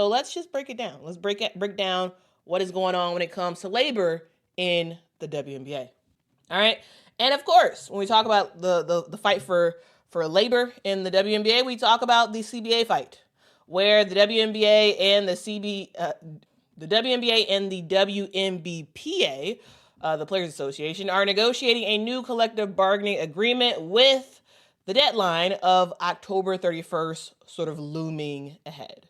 So let's just break it down. Let's break down what is going on when it comes to labor in the WNBA. All right. And of course, when we talk about the fight for labor in the WNBA, we talk about the CBA fight, where the WNBA and the WNBA and the WNBPA, the Players Association, are negotiating a new collective bargaining agreement with the deadline of October 31st sort of looming ahead.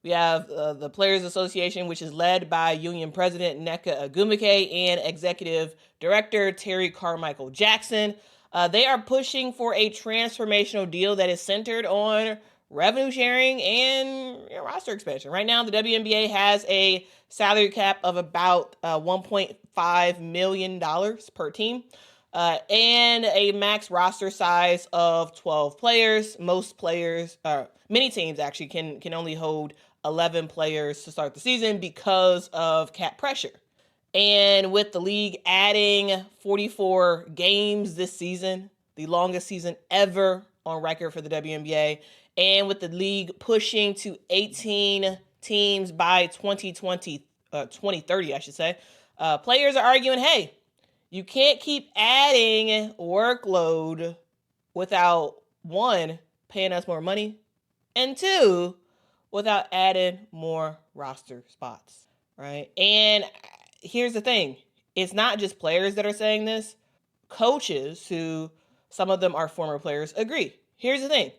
We have the Players Association, which is led by Union President Nneka Ogwumike and Executive Director Terri Carmichael Jackson. They are pushing for a transformational deal that is centered on revenue sharing and roster expansion. Right now, the WNBA has a salary cap of about $1.5 million per team. And a max roster size of 12 players. Many teams actually can only hold 11 players to start the season because of cap pressure. And with the league adding 44 games this season, the longest season ever on record for the WNBA, and with the league pushing to 18 teams by 2030, I should say, players are arguing, hey, you can't keep adding workload without, one, paying us more money, and two, without adding more roster spots, right? And here's the thing. It's not just players that are saying this. Coaches, who some of them are former players, agree. Here's the thing.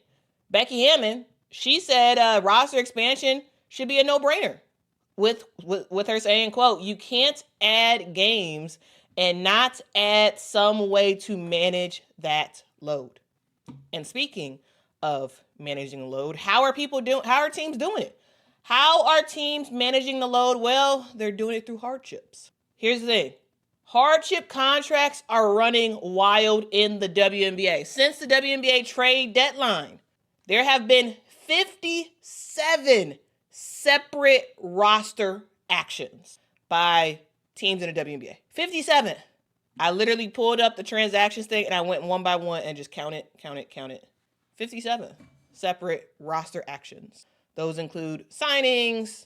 Becky Hammon, she said roster expansion should be a no-brainer, with her saying, quote, you can't add games and not add some way to manage that load. And speaking of managing the load, how are teams doing it? How are teams managing the load? Well, they're doing it through hardships. Here's the thing. Hardship contracts are running wild in the WNBA. Since the WNBA trade deadline, there have been 57 separate roster actions by teams in the WNBA. 57. I literally pulled up the transactions thing and I went one by one and just counted. 57 separate roster actions. Those include signings,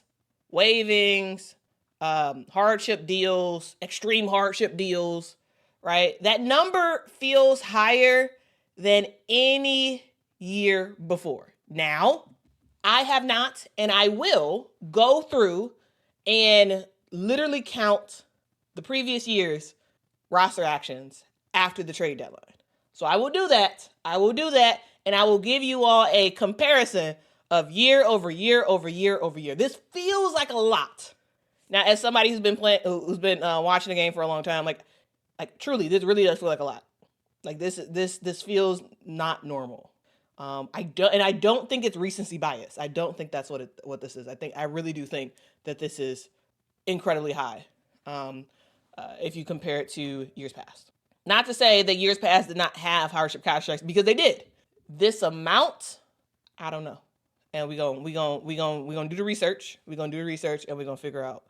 waivings, hardship deals, extreme hardship deals, right? That number feels higher than any year before. Now, I have not, and I will go through and literally count the previous year's roster actions after the trade deadline. So I will do that, and I will give you all a comparison of year over year over year over year. This feels like a lot. Now, as somebody who's been watching the game for a long time, like truly, this really does feel like a lot. Like this feels not normal. I don't think it's recency bias. I don't think that's what this is. I really do think that this is incredibly high. If you compare it to years past. Not to say that years past did not have hardship contracts, because they did. This amount, I don't know. And we're gonna do the research. We're gonna do the research, and we're gonna figure out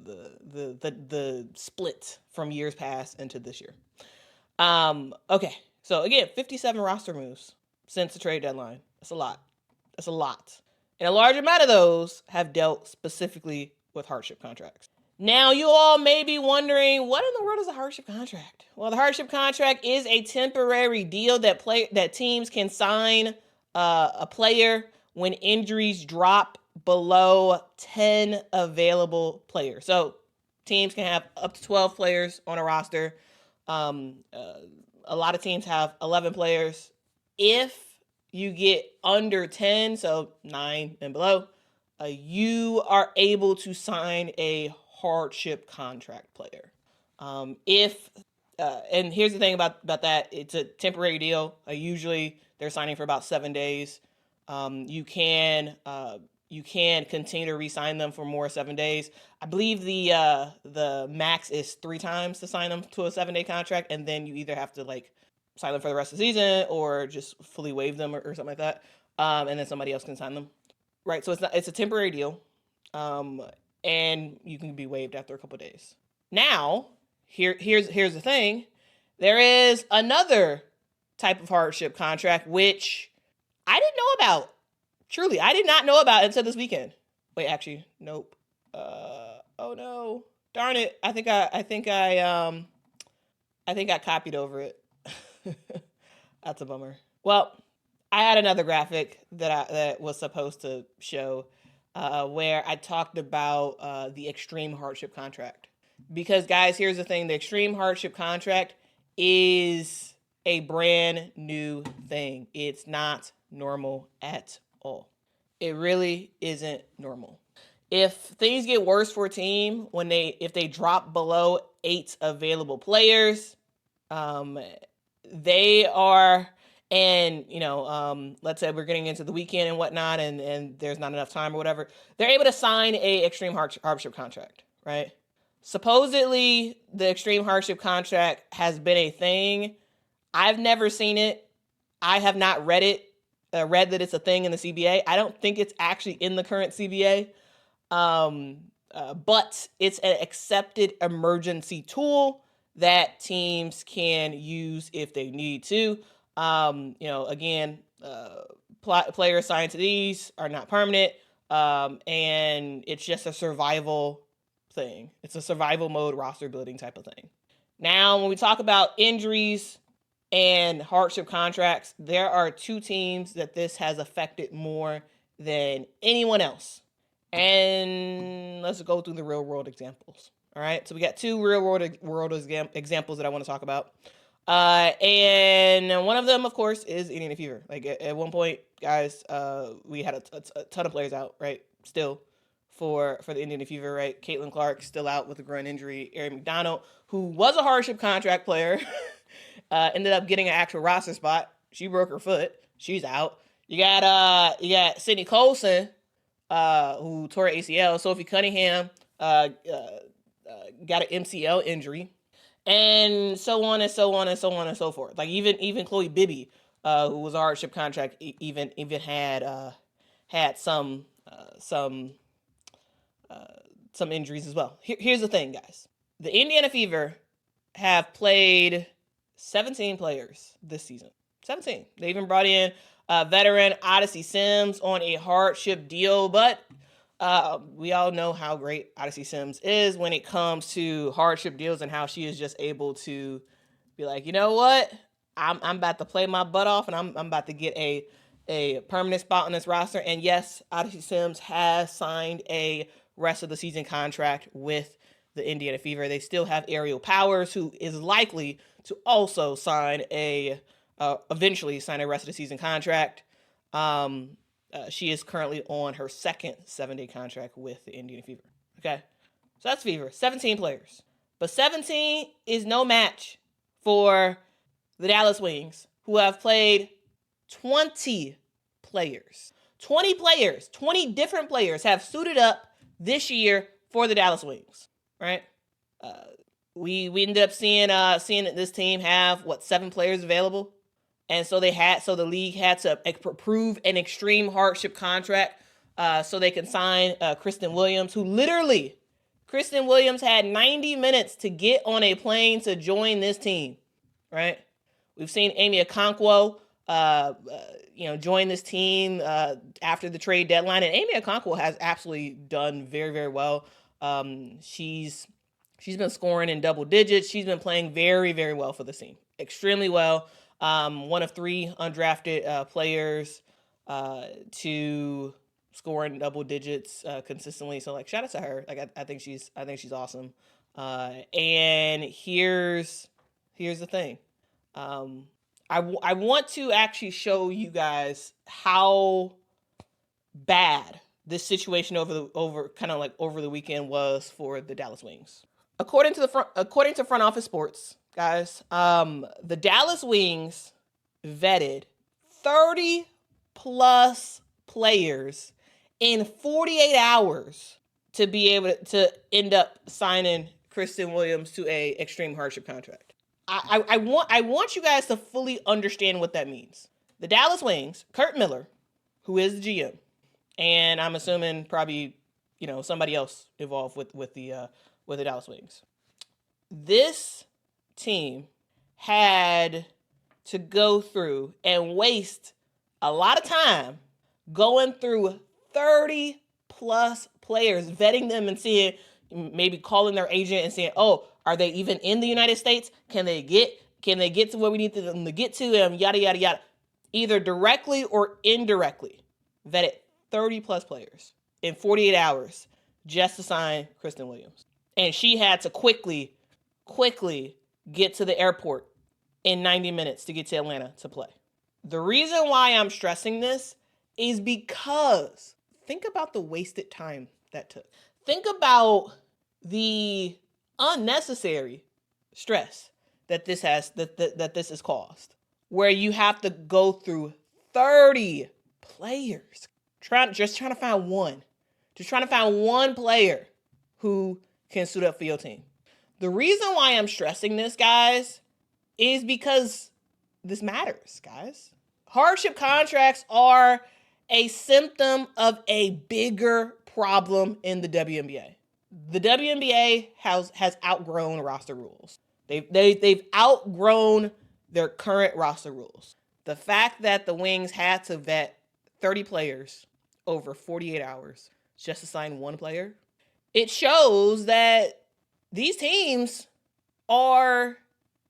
the split from years past into this year. Okay. So again, 57 roster moves since the trade deadline. That's a lot. And a large amount of those have dealt specifically with hardship contracts. Now, you all may be wondering, what in the world is a hardship contract? Well, the hardship contract is a temporary deal that teams can sign a player when injuries drop below 10 available players. So teams can have up to 12 players on a roster. A lot of teams have 11 players. If you get under 10, so 9 and below, you are able to sign a hardship contract player. And here's the thing about that, it's a temporary deal. Usually they're signing for about 7 days. You can continue to re-sign them for more 7 days. I believe the max is 3 times to sign them to a 7-day contract, and then you either have to sign them for the rest of the season or just fully waive them or something like that. And then somebody else can sign them. Right. So it's a temporary deal. And you can be waived after a couple of days. Now, here's the thing. There is another type of hardship contract, which I didn't know about Truly, I did not know about it until this weekend. Wait, actually, nope. Oh no, darn it! I think I copied over it. That's a bummer. Well, I had another graphic that was supposed to show where I talked about the extreme hardship contract. Because guys, here's the thing: the extreme hardship contract is a brand new thing. It's not normal at all. It really isn't normal. If things get worse for a team if they drop below 8 available players, they are, and let's say we're getting into the weekend and whatnot, and there's not enough time or whatever, they're able to sign a extreme hardship contract, right? Supposedly, the extreme hardship contract has been a thing. I've never seen it. I have not read it. Read that it's a thing in the CBA. I don't think it's actually in the current CBA. But it's an accepted emergency tool that teams can use if they need to. Again, players assigned to these are not permanent, and it's just a survival thing. It's a survival mode roster building type of thing. Now, when we talk about injuries and hardship contracts, there are 2 teams that this has affected more than anyone else. And let's go through the real world examples. All right. So we got 2 real world examples that I want to talk about. And one of them, of course, is Indiana Fever. Like at one point, guys, we had a ton of players out, right? Still for the Indiana Fever, right? Caitlin Clark still out with a groin injury. Erin McDonald, who was a hardship contract player, ended up getting an actual roster spot. She broke her foot. She's out. You got Sydney Colson, who tore ACL. Sophie Cunningham got an MCL injury, and so on and so on and so on and so forth. Like even Chloe Bibby, who was a hardship contract, even had some injuries as well. Here's the thing, guys. The Indiana Fever have played 17 players this season. 17. They even brought in veteran Odyssey Sims on a hardship deal, but we all know how great Odyssey Sims is when it comes to hardship deals and how she is just able to be like, you know what? I'm about to play my butt off, and I'm about to get a permanent spot on this roster. And yes, Odyssey Sims has signed a rest of the season contract with the Indiana Fever. They still have Aerial Powers, who is likely to also eventually sign a rest of the season contract. She is currently on her second 7-day contract with the Indiana Fever. Okay, so that's Fever, 17 players. But 17 is no match for the Dallas Wings, who have played 20 players. 20 players, 20 different players have suited up this year for the Dallas Wings, right? We ended up seeing that this team have 7 players available, and so the league had to approve an extreme hardship contract so they can sign Kristen Williams, Kristen Williams had 90 minutes to get on a plane to join this team, right? We've seen Amy Okonkwo join this team after the trade deadline, and Amy Okonkwo has absolutely done very, very well. She's been scoring in double digits. She's been playing very, very well for the team, extremely well. One of 3 undrafted players to score in double digits consistently. So shout out to her. I think she's awesome. And here's the thing. I want to actually show you guys how bad this situation over the weekend was for the Dallas Wings. According to Front Office Sports, guys, the Dallas Wings vetted 30 plus players in 48 hours to be able to end up signing Kristen Williams to a extreme hardship contract. I want you guys to fully understand what that means. The Dallas Wings, Kurt Miller, who is the GM, and I'm assuming probably somebody else involved with the Dallas Wings. This team had to go through and waste a lot of time going through 30 plus players, vetting them and seeing, maybe calling their agent and saying, oh, are they even in the United States? Can they get to where we need them to get to? Yada, yada, yada. Either directly or indirectly vetted 30 plus players in 48 hours just to sign Kristen Williams. And she had to quickly get to the airport in 90 minutes to get to Atlanta to play. The reason why I'm stressing this is because think about the wasted time that took. Think about the unnecessary stress that this has caused, where you have to go through 30 players just trying to find one player who can suit up for your team. The reason why I'm stressing this, guys, is because this matters, guys. Hardship contracts are a symptom of a bigger problem in the WNBA. The WNBA has outgrown roster rules. They've outgrown their current roster rules. The fact that the Wings had to vet 30 players over 48 hours just to sign one player, it shows that these teams are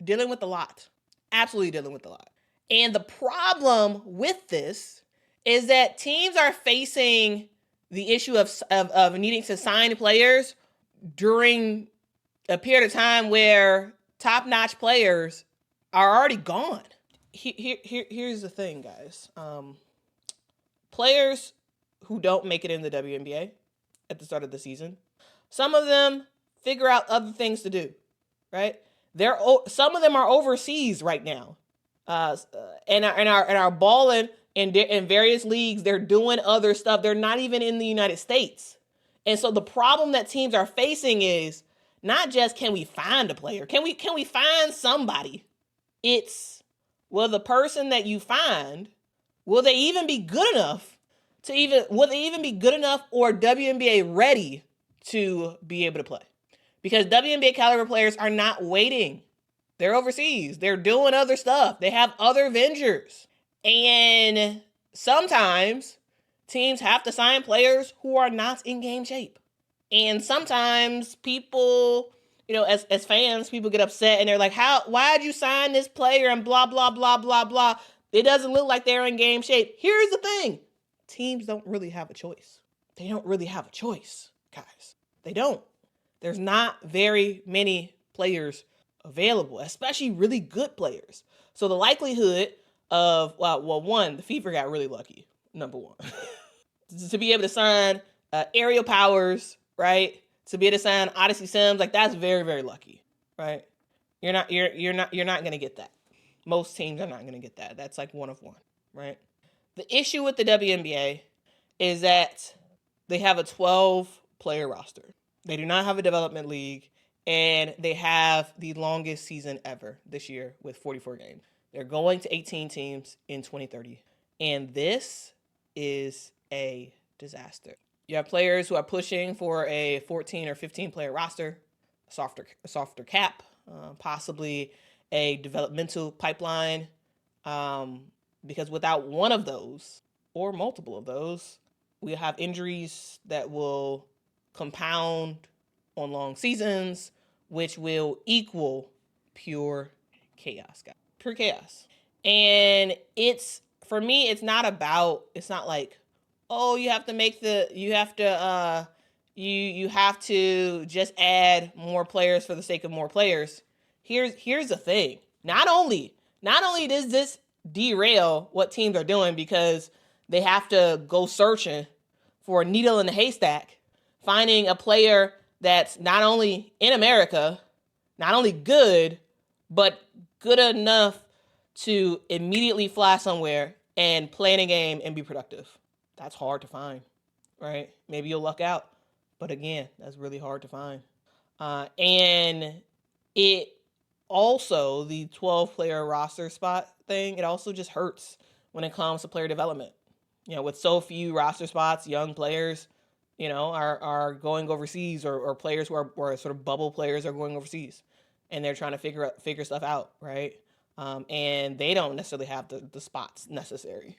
dealing with a lot. Absolutely dealing with a lot. And the problem with this is that teams are facing the issue of needing to sign players during a period of time where top-notch players are already gone. Here's the thing, guys. Players who don't make it in the WNBA at the start of the season, some of them figure out other things to do, right? Some of them are overseas right now, and are balling in various leagues. They're doing other stuff. They're not even in the United States. And so the problem that teams are facing is not just, can we find a player? Can we find somebody? It's, will the person that you find, will they even be good enough or WNBA ready to be able to play? Because WNBA caliber players are not waiting. They're overseas. They're doing other stuff. They have other ventures. And sometimes teams have to sign players who are not in game shape. And sometimes people, as fans, people get upset and they're like, why'd you sign this player and blah, blah, blah, blah, blah. It doesn't look like they're in game shape. Here's the thing. Teams don't really have a choice. They don't really have a choice, guys. They don't. There's not very many players available, especially really good players. So the likelihood of, one, the Fever got really lucky, number one. To be able to sign Aerial Powers, right? To be able to sign Odyssey Sims, like, that's very, very lucky, right? You're not going to get that. Most teams are not going to get that. That's like one of one, right? The issue with the WNBA is that they have a 12-player roster. They do not have a development league, and they have the longest season ever this year with 44 games. They're going to 18 teams in 2030, and this is a disaster. You have players who are pushing for a 14 or 15-player roster, a softer cap, possibly a developmental pipeline, because without one of those or multiple of those, we have injuries that will compound on long seasons, which will equal pure chaos, guys. Pure chaos. And for me, it's not like, oh, you have to just add more players for the sake of more players. Here's the thing. Not only does this derail what teams are doing because they have to go searching for a needle in the haystack, finding a player that's not only in America, not only good, but good enough to immediately fly somewhere and play in a game and be productive. That's hard to find, right? Maybe you'll luck out, but again, that's really hard to find. And it also, the 12-player roster spot thing, it also just hurts when it comes to player development. With so few roster spots, young players, are going overseas, or players who are sort of bubble players are going overseas, and they're trying to figure stuff out, right? And they don't necessarily have the spots necessary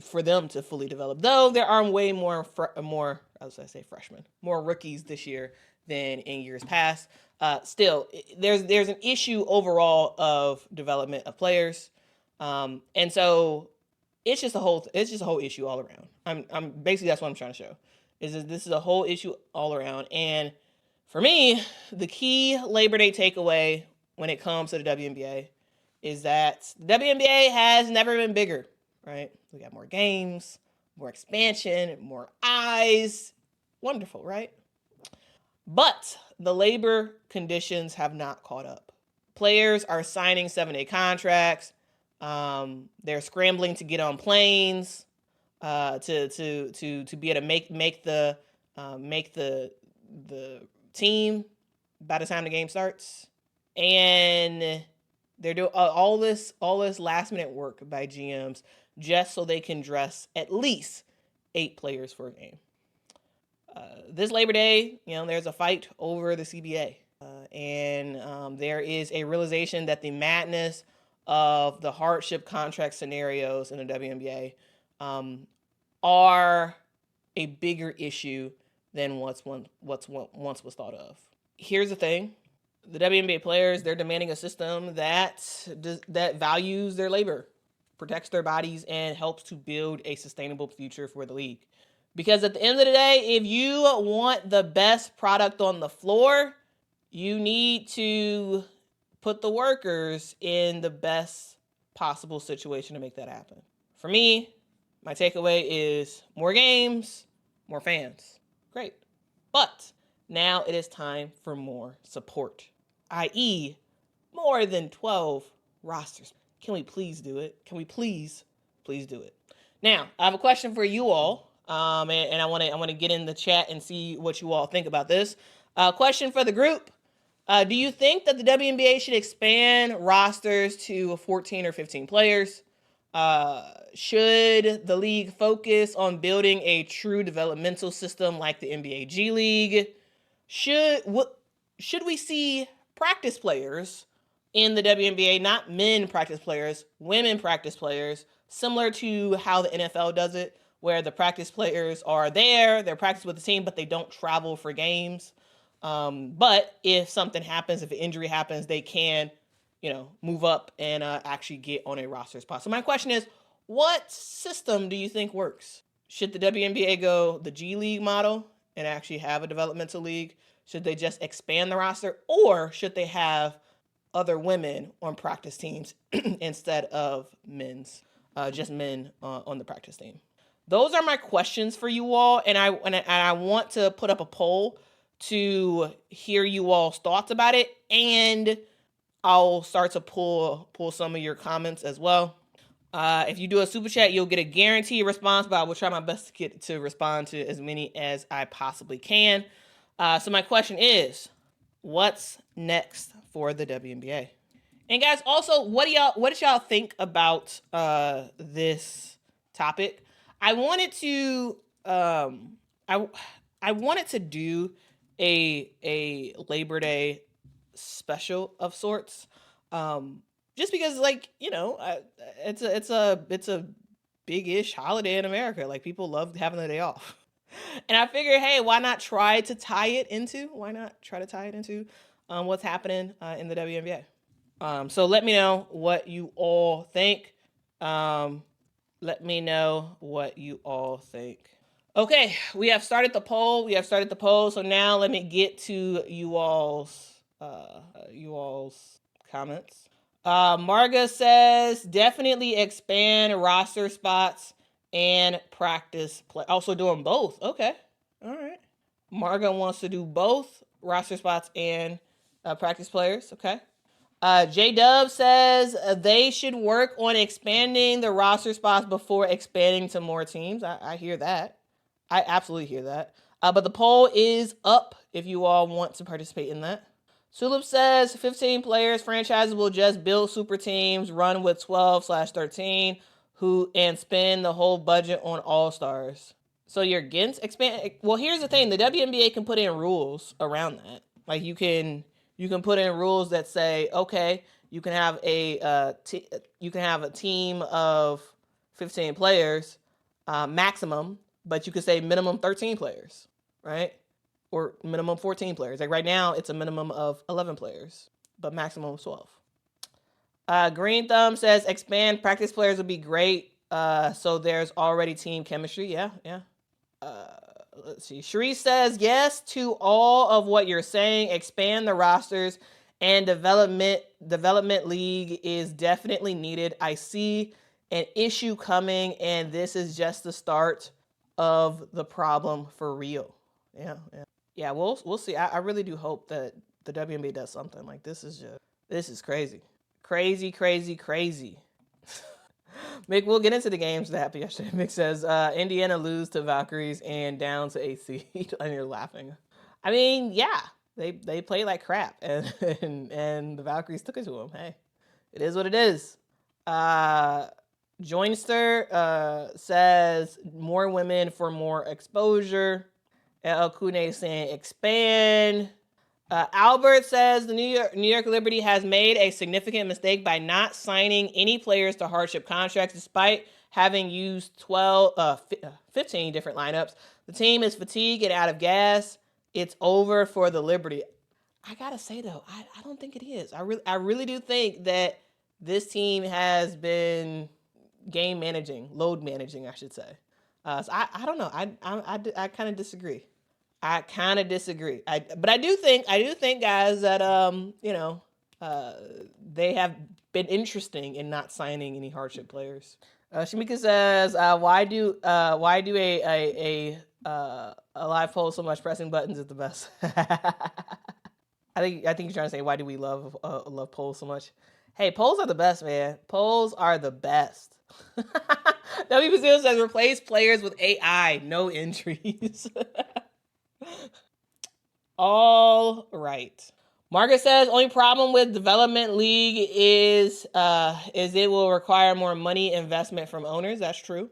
for them to fully develop. Though there are way more freshmen, more rookies this year than in years past. Still, there's an issue overall of development of players, and so it's just a whole issue all around. I'm basically, that's what I'm trying to show, is that this is a whole issue all around. And for me, the key Labor Day takeaway when it comes to the WNBA is that the WNBA has never been bigger, right? We got more games, more expansion, more eyes. Wonderful, right? But the labor conditions have not caught up. Players are signing 7-day contracts. They're scrambling to get on planes to be able to make the team by the time the game starts. And they're doing all this last minute work by GMs just so they can dress at least 8 players for a game. This Labor Day, there's a fight over the CBA. And there is a realization that the madness of the hardship contract scenarios in the WNBA are a bigger issue than once was thought of. Here's the thing. The WNBA players, they're demanding a system that values their labor, protects their bodies, and helps to build a sustainable future for the league. Because at the end of the day, if you want the best product on the floor, you need to put the workers in the best possible situation to make that happen. For me, my takeaway is more games, more fans. Great. But now it is time for more support, i.e., more than 12 rosters. Can we please do it? Can we please do it? Now, I have a question for you all, and I want to get in the chat and see what you all think about this. Question for the group. Do you think that the WNBA should expand rosters to 14 or 15 players? Should the league focus on building a true developmental system like the NBA G League? Should we see practice players in the WNBA, not men practice players, women practice players, similar to how the NFL does it, where the practice players are there, they're practicing with the team, but they don't travel for games. But if something happens, if an injury happens, they can, move up and actually get on a roster spot. So my question is, what system do you think works? Should the WNBA go the G League model and actually have a developmental league? Should they just expand the roster, or should they have other women on practice teams instead of just men on the practice team? Those are my questions for you all, and I want to put up a poll to hear you all's thoughts about it, and I'll start to pull some of your comments as well. If you do a super chat, you'll get a guaranteed response, but I will try my best to respond to as many as I possibly can. So my question is, what's next for the WNBA? And guys, also, what did y'all think about this topic? I wanted to I wanted to do a Labor Day special of sorts, just because, it's a big-ish holiday in America. Like, people love having the day off. And I figured, hey, why not try to tie it into what's happening in the WNBA? So let me know what you all think. Okay, we have started the poll. So now let me get to you all's comments. Marga says definitely expand roster spots and practice play. Also doing both. Okay. All right. Marga wants to do both roster spots and practice players. Okay. J-Dub says they should work on expanding the roster spots before expanding to more teams. I hear that. I absolutely hear that. But the poll is up if you all want to participate in that. Sulip says 15 players, franchises will just build super teams, run with 12/13, and spend the whole budget on all-stars. So you're against expand. Well, here's the thing: the WNBA can put in rules around that. Like you can put in rules that say, okay, you can have a team of 15 players maximum, but you could say minimum 13 players, right? Or minimum 14 players. Like right now, it's a minimum of 11 players, but maximum of 12. Green Thumb says expand practice players would be great. So there's already team chemistry. Yeah. Let's see. Sharice says yes to all of what you're saying. Expand the rosters and development league is definitely needed. I see an issue coming, and this is just the start of the problem for real. Yeah. We'll see. I really do hope that the WNBA does something. Like this is crazy. Crazy. Mick, we'll get into the games that happened yesterday. Mick says, Indiana lose to Valkyries and down to 8th seed. And you're laughing. I mean, yeah, they played like crap. And the Valkyries took it to them. Hey, it is what it is. Joinster says, more women for more exposure. El Kune saying, expand. Albert says the New York Liberty has made a significant mistake by not signing any players to hardship contracts despite having used 15 different lineups. The team is fatigued and out of gas. It's over for the Liberty. I gotta say though, I don't think it is. I really do think that this team has been load managing, I should say. So I don't know. I kind of disagree. But I do think, guys, that they have been interesting in not signing any hardship players. Shamika says, why do a live poll so much pressing buttons is the best? I think you're trying to say, why do we love polls so much? Hey, polls are the best, man. Polls are the best. W. says, replace players with AI, no entries. All right. Margaret says, only problem with development league is it will require more money investment from owners. That's true.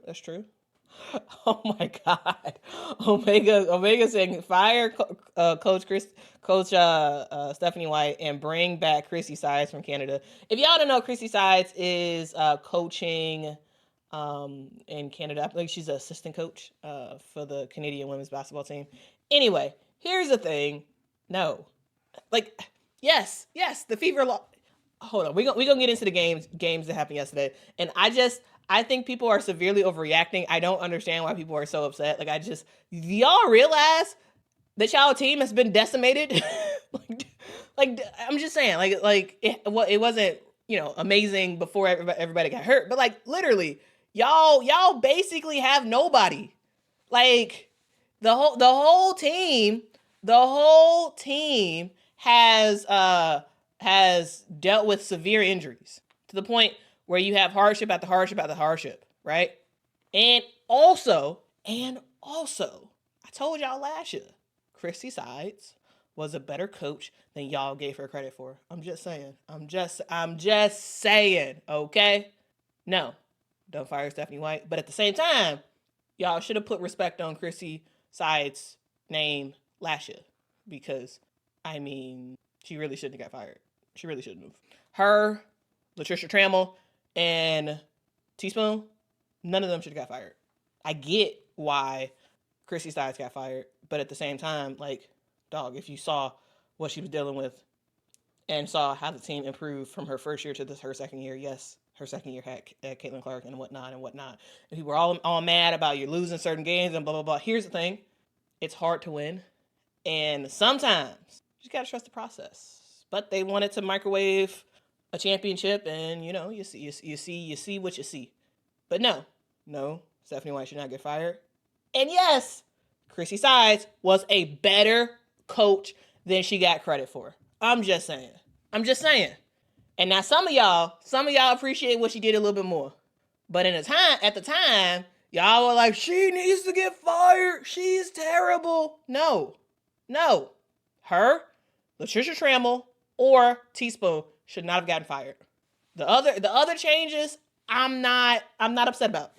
Oh my God. Omega saying, fire Coach Stephanie White and bring back Chrissy Sides from Canada. If y'all don't know, Chrissy Sides is coaching in Canada. I believe she's an assistant coach for the Canadian women's basketball team. Anyway, here's the thing. No. Like, yes, the Fever hold on. We're gonna get into the games that happened yesterday. And I think people are severely overreacting. I don't understand why people are so upset. Like, do y'all realize that y'all team has been decimated? like I'm just saying, it wasn't, amazing before everybody got hurt. But like literally, y'all basically have nobody. Like the whole team has dealt with severe injuries to the point where you have hardship after hardship, right? And also, I told y'all last year, Chrissy Sides was a better coach than y'all gave her credit for. I'm just saying, okay? No, don't fire Stephanie White. But at the same time, y'all should have put respect on Chrissy Sides' name last year, because she really shouldn't have got fired. She really shouldn't have. Her, Latricia Trammell, and Teaspoon, none of them should have got fired. I get why Chrissy Sides got fired, but at the same time, like, dog, if you saw what she was dealing with and saw how the team improved from her first year to her second year, yes, her second year had Caitlin Clark and whatnot. And people were all mad about you losing certain games and blah, blah, blah. Here's the thing. It's hard to win. And sometimes you just got to trust the process. But they wanted to microwave a championship, and you see what you see. But no, Stephanie White should not get fired. And yes, Chrissy Sides was a better coach than she got credit for. I'm just saying. And now some of y'all appreciate what she did a little bit more. But at the time, y'all were like, she needs to get fired. She's terrible. No. Her, Latricia Trammell, or Teaspoon should not have gotten fired. The other changes, I'm not upset about.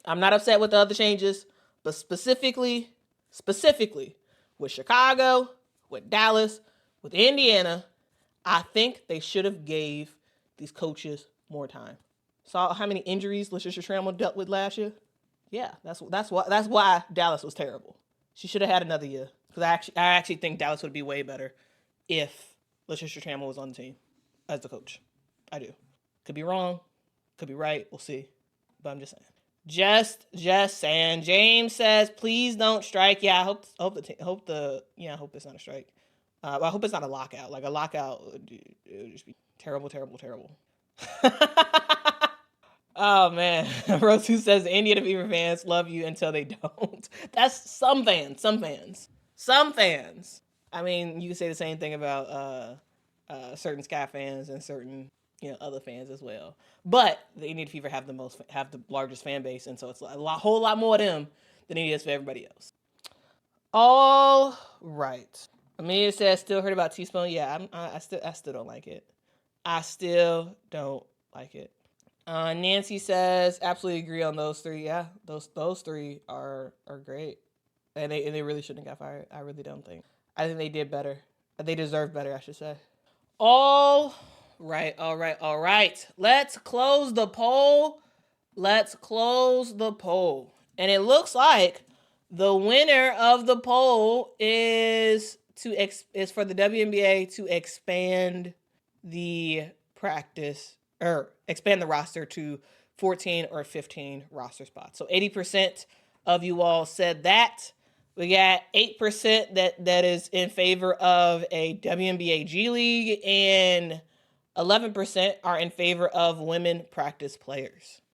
I'm not upset with the other changes, but specifically with Chicago, with Dallas, with Indiana, I think they should have gave these coaches more time. Saw how many injuries Latricia Trammell dealt with last year. Yeah, that's why Dallas was terrible. She should have had another year, because I actually think Dallas would be way better if Latricia Trammell was on the team as the coach. I do. Could be wrong, could be right. We'll see. But I'm just saying. Just saying. James says, please don't strike. Yeah, I hope it's not a strike. I hope it's not a lockout. Like a lockout it would just be terrible, terrible, terrible. Oh man, Rosu says Indiana Fever fans love you until they don't. That's some fans. I mean, you can say the same thing about certain Sky fans and certain other fans as well. But the Indiana Fever have the largest fan base, and so it's whole lot more of them than it is for everybody else. All right. Amelia says still heard about Teaspoon. Yeah, I still don't like it. I still don't like it. Nancy says absolutely agree on those three. Yeah, those three are great, and they really shouldn't have got fired. I really don't think. I think they did better. They deserve better, I should say. All right. Let's close the poll. And it looks like the winner of the poll is for the WNBA to expand the expand the roster to 14 or 15 roster spots. So 80% of you all said that. We got 8% that is in favor of a WNBA G League, and 11% are in favor of women practice players.